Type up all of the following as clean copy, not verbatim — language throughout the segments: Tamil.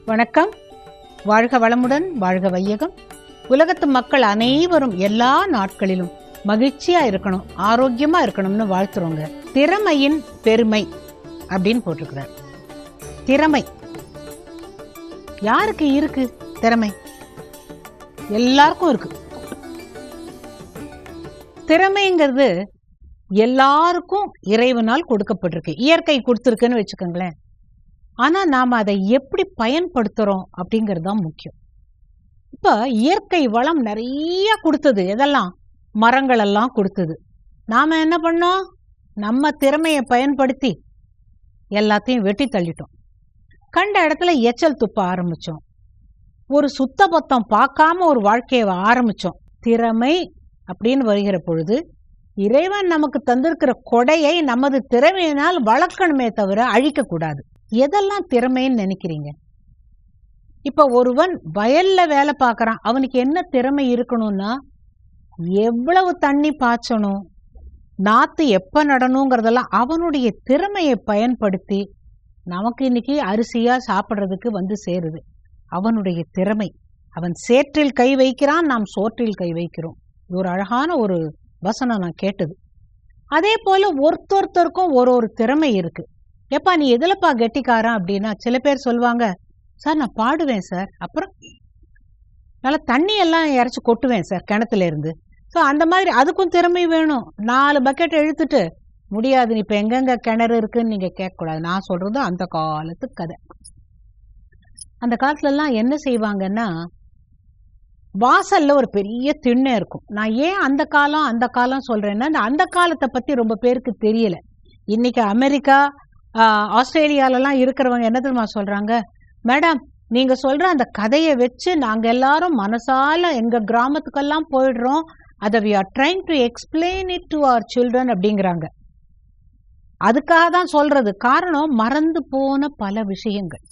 வணக்கம். வாழ்க வளமுடன், வாழ்க வையகம். உலகத்து மக்கள் அனைவரும் எல்லா நாட்களிலும் மகிழ்ச்சியா இருக்கணும், ஆரோக்கியமா இருக்கணும்னு வாழ்த்துறோங்க. திறமையின் பெருமை அப்படின்னு போட்டிருக்கிறார். திறமை யாருக்கு இருக்கு? திறமை எல்லாருக்கும் இருக்கு. திறமைங்கிறது எல்லாருக்கும் இறைவனால் கொடுக்கப்பட்டிருக்கு, இயற்கை கொடுத்துருக்குன்னு வச்சுக்கோங்களேன். ஆனா நாம அதை எப்படி பயன்படுத்துறோம் அப்படிங்கிறது தான் முக்கியம். இப்ப இயற்கை வளம் நிறைய கொடுத்தது, எதெல்லாம்? மரங்கள் எல்லாம் கொடுத்தது. நாம என்ன பண்ணோம்? நம்ம திறமையை பயன்படுத்தி எல்லாத்தையும் வெட்டி தள்ளிட்டோம். கண்ட இடத்துல எச்சல் துப்ப ஆரம்பிச்சோம். ஒரு சுத்த பத்தம் பார்க்காம ஒரு வாழ்க்கையை ஆரம்பிச்சோம். திறமை அப்படின்னு வருகிற பொழுது இறைவன் நமக்கு தந்திருக்கிற கொடையை நமது திறமையினால் வளர்க்கணுமே தவிர அழிக்க கூடாது. எதெல்லாம் திறமைன்னு நினைக்கிறீங்க? இப்ப ஒருவன் வயல்ல வேலை பார்க்கறான், அவனுக்கு என்ன திறமை இருக்கணும்னா, எவ்வளவு தண்ணி பாய்ச்சணும், நாத்து எப்ப நடணுங்கிறதெல்லாம் அவனுடைய திறமையை பயன்படுத்தி நமக்கு இன்னைக்கு அரிசியா சாப்பிட்றதுக்கு வந்து சேருது. அவனுடைய திறமை. அவன் சேற்றில் கை வைக்கிறான், நாம் சோற்றில் கை வைக்கிறோம். இது ஒரு அழகான ஒரு வசனம் நான் கேட்டது. அதே போல ஒருத்தருக்கும் ஒரு திறமை இருக்கு. எப்பா நீ எதுலப்பா கெட்டிக்காரன் அப்படின்னா, சில பேர் சொல்லுவாங்க, சார் நான் பாடுவேன் சார், அப்புறம் நல்லா தண்ணி எல்லாம் இறைச்சி கொட்டுவேன் சார் கிணத்துல இருந்து. ஸோ அந்த மாதிரி அதுக்கும் திறமை வேணும். 4 பக்கெட் இழுத்துட்டு முடியாது, இப்ப எங்கெங்க கிணறு இருக்குன்னு நீங்க கேட்கக்கூடாது. நான் சொல்றது அந்த காலத்து கதை. அந்த காலத்துல எல்லாம் என்ன செய்வாங்கன்னா, வாசல்ல ஒரு பெரிய திண்ணை இருக்கும். நான் ஏன் அந்த காலம் சொல்றேன்னா, அந்த காலத்தை பத்தி ரொம்ப பேருக்கு தெரியல. இன்னைக்கு அமெரிக்கா, ஆஸ்திரேலியாலெல்லாம் இருக்கிறவங்க என்ன தெரியுமா சொல்றாங்க? மேடம், நீங்க சொல்ற அந்த கதையை வச்சு நாங்க எல்லாரும் மனசால எங்க கிராமத்துக்கெல்லாம் போயிடுறோம். அதை we are trying to explain it to our children அப்படிங்கிறாங்க. அதுக்காக தான் சொல்றது. காரணம், மறந்து போன பல விஷயங்கள்.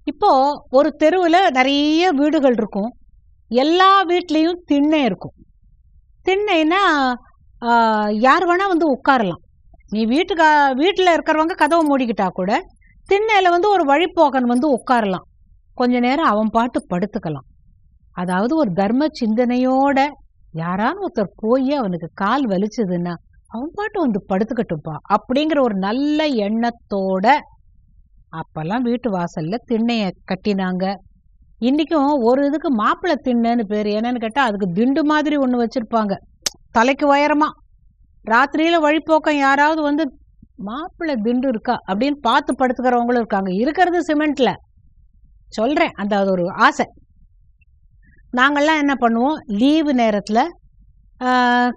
இப்போ ஒரு தெருவுல நிறைய வீடுகள் இருக்கும். எல்லா வீட்லயும் திண்ணை இருக்கும். திண்ணைனா யார் வேணா வந்து உட்காரலாம். நீ வீட்டுல இருக்கிறவங்க கதவை மூடிக்கிட்டா கூட திண்ணையில வந்து ஒரு வழிப்போக்கன் வந்து உட்காரலாம். கொஞ்ச நேரம் அவன் பாட்டு படுத்துக்கலாம். அதாவது ஒரு தர்ம சிந்தனையோட யாரான ஒருத்தர் போய் அவனுக்கு கால் வலிச்சதுன்னா அவன் பாட்டு வந்து படுத்துக்கட்டும்பா அப்படிங்கிற ஒரு நல்ல எண்ணத்தோட அப்பெல்லாம் வீட்டு வாசல்ல திண்ணைய கட்டினாங்க. இன்னைக்கும் ஒரு இதுக்கு மாப்பிள்ளை திண்ணைன்னு பேரு. என்னன்னு கேட்டா, அதுக்கு திண்டு மாதிரி ஒண்ணு வச்சிருப்பாங்க, தலைக்கு உயரமா. ராத்திரியில வழிப்போக்கம் யாராவது வந்து மாப்பிள்ளை திண்டு இருக்கா அப்படின்னு பார்த்து படுத்துக்கிறவங்களும் இருக்காங்க. இருக்கிறது சிமெண்ட்ல சொல்றேன், அந்த ஒரு ஆசை. நாங்கள்லாம் என்ன பண்ணுவோம், லீவு நேரத்துல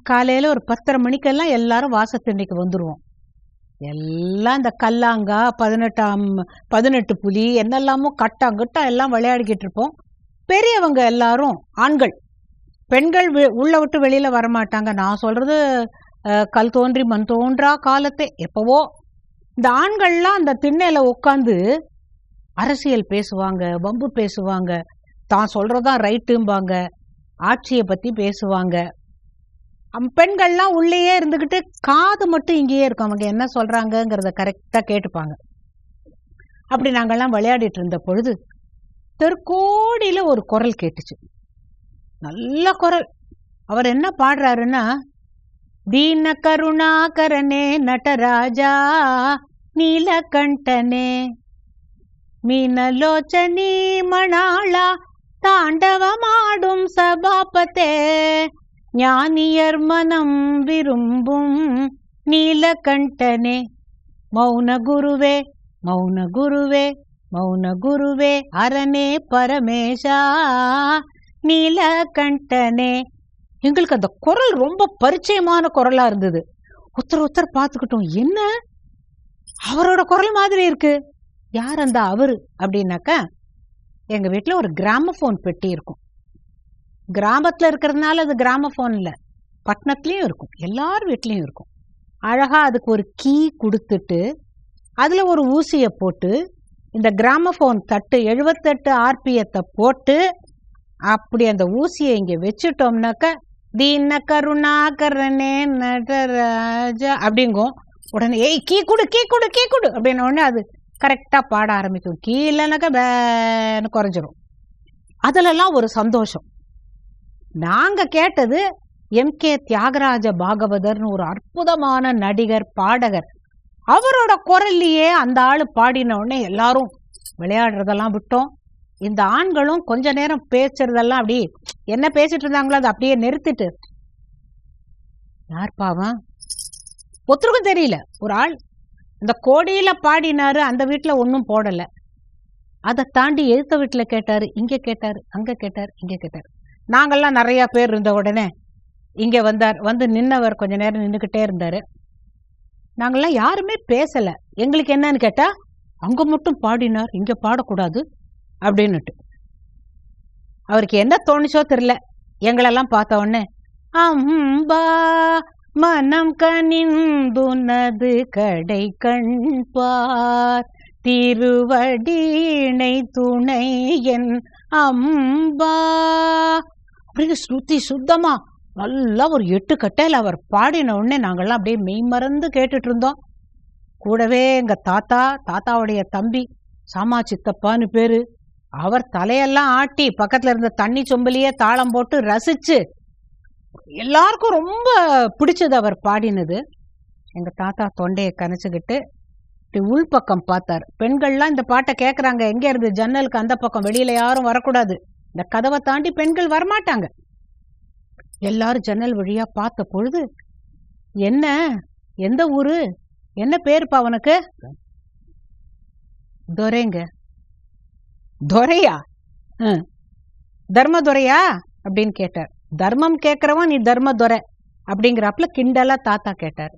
காலையில ஒரு 10:30 மணிக்கெல்லாம் எல்லாரும் வாசத்திண்ணைக்கு வந்துருவோம். எல்லாம் இந்த கல்லாங்கா, 18 புலி என்னெல்லாமோ கட்டாங்கட்டா எல்லாம் விளையாடிக்கிட்டு இருப்போம். பெரியவங்க எல்லாரும் ஆண்கள், பெண்கள் உள்ள விட்டு வெளியில வரமாட்டாங்க. நான் சொல்றது கல் தோன்றி மண் தோன்றா காலத்தே எப்பவோ. இந்த ஆண்கள்லாம் அந்த திண்ணையில உட்காந்து அரசியல் பேசுவாங்க, வம்பு பேசுவாங்க, தான் சொல்றதா ரைட்டும்பாங்க, ஆட்சியை பத்தி பேசுவாங்க. பெண்கள்லாம் உள்ளேயே இருந்துகிட்டு காது மட்டும் இங்கேயே இருக்கும், அவங்க என்ன சொல்றாங்கிறத கரெக்டா கேட்டுப்பாங்க. அப்படி நாங்கெல்லாம் விளையாடிட்டு இருந்த பொழுது தெற்கோடியில ஒரு குரல் கேட்டுச்சு, நல்ல குரல். அவர் என்ன பாடுறாருன்னா, தீன கருணாகரனே நடராஜா நீலகண்டனே மீனலோச்சனி மணாளா தாண்டவமாடும் சபாபத்தே ஞானியர் மனம் விரும்பும் நீலகண்டனே மௌன குருவே மௌன குருவே மௌன குருவே அரணே பரமேஷா நீலகண்டனே. எங்களுக்கு அந்த குரல் ரொம்ப பரிச்சயமான குரலா இருந்தது. ஒருத்தர் பார்த்துக்கிட்டோம், என்ன அவரோட குரல் மாதிரி இருக்கு. யார் அந்த அவரு அப்படின்னாக்கா, எங்க வீட்டுல ஒரு கிராமபோன் பெட்டி இருக்கும். கிராமத்துல இருக்கிறதுனால அது கிராமபோன் இல்ல, பட்டணத்துலயும் இருக்கும், எல்லார் வீட்லயும் இருக்கும். அழகா அதுக்கு ஒரு கீ கொடுத்துட்டு அதுல ஒரு ஊசிய போட்டு இந்த கிராமபோன் தட்டு 78 RPM போட்டு அப்படி அந்த ஊசியை இங்க வச்சுட்டோம்னாக்க, தீன கருணாகரனே நடராஜா அப்படிங்கும். உடனே ஏய் கீ குடு கீ குடு கீ குடு அப்படின்ன உடனே அது கரெக்டா பாட ஆரம்பிக்கும். கீழேனாக்க பேன்னு குறைஞ்சிரும். அதுலலாம் ஒரு சந்தோஷம். நாங்க கேட்டது எம்.கே. தியாகராஜ பாகவதர்னு ஒரு அற்புதமான நடிகர், பாடகர். அவரோட குரல்லையே அந்த ஆளு பாடின உடனே எல்லாரும் விளையாடுறதெல்லாம் விட்டோம். இந்த ஆண்களும் கொஞ்ச நேரம் பேசுறதெல்லாம் அப்படி என்ன பேசிட்டு இருந்தாங்களோ அதை அப்படியே நிறுத்திட்டு, யார் பாவம் ஒருத்தருக்கும் தெரியல, ஒரு ஆள் இந்த கோடியில பாடினாரு, அந்த வீட்டுல ஒன்னும் போடல. அதை தாண்டி எழுத்த வீட்டுல கேட்டாரு, இங்க கேட்டாரு, அங்க கேட்டாரு, இங்க கேட்டாரு. நாங்கெல்லாம் நிறைய பேர் இருந்த உடனே இங்க வந்தார். வந்து நின்னவர் கொஞ்ச நேரம் நின்றுகிட்டே இருந்தாரு. நாங்கெல்லாம் யாருமே பேசல. எங்களுக்கு என்னன்னு கேட்டா, அங்க மட்டும் பாடினார், இங்க பாடக்கூடாது அப்படின்னுட்டு. அவருக்கு என்ன தோணுச்சோ தெரியல. எங்களெல்லாம் பார்த்த உடனே அம்பா மனம் கனிந்துனது கடை கண்பார் திருவடிணை துணை என் அம்பா அப்படின்னு ஸ்ருதி சுத்தமா நல்லா ஒரு 8 கட்டையில அவர் பாடின உடனே நாங்கள்லாம் அப்படியே மெய்மறந்து கேட்டுட்டு இருந்தோம். கூடவே எங்க தாத்தாவுடைய தம்பி சாமா சித்தப்பான்னு பேரு, அவர் தலையெல்லாம் ஆட்டி பக்கத்துல இருந்த தண்ணி சொம்பலியே தாளம் போட்டு ரசிச்சு எல்லாருக்கும் ரொம்ப பிடிச்சது அவர் பாடினது. எங்க தாத்தா தொண்டையை கனைச்சுக்கிட்டு உள்பக்கம் பார்த்தார். பெண்கள்லாம் இந்த பாட்டை கேட்கறாங்க. எங்க இருந்து? ஜன்னலுக்கு அந்த பக்கம், வெளியில யாரும் வரக்கூடாது, இந்த கதவை தாண்டி பெண்கள் வரமாட்டாங்க. எல்லாரும் ஜன்னல் வழியா பார்த்த பொழுது, என்ன எந்த ஊரு, என்ன பேருப்பா அவனுக்கு? துரைங்க. துரையா? தர்மதுரையா அப்படின்னு கேட்டார். தர்மம் கேட்கறவன் நீ தர்மதுரை அப்படிங்கிறாப்புல கிண்டலா தாத்தா கேட்டார்.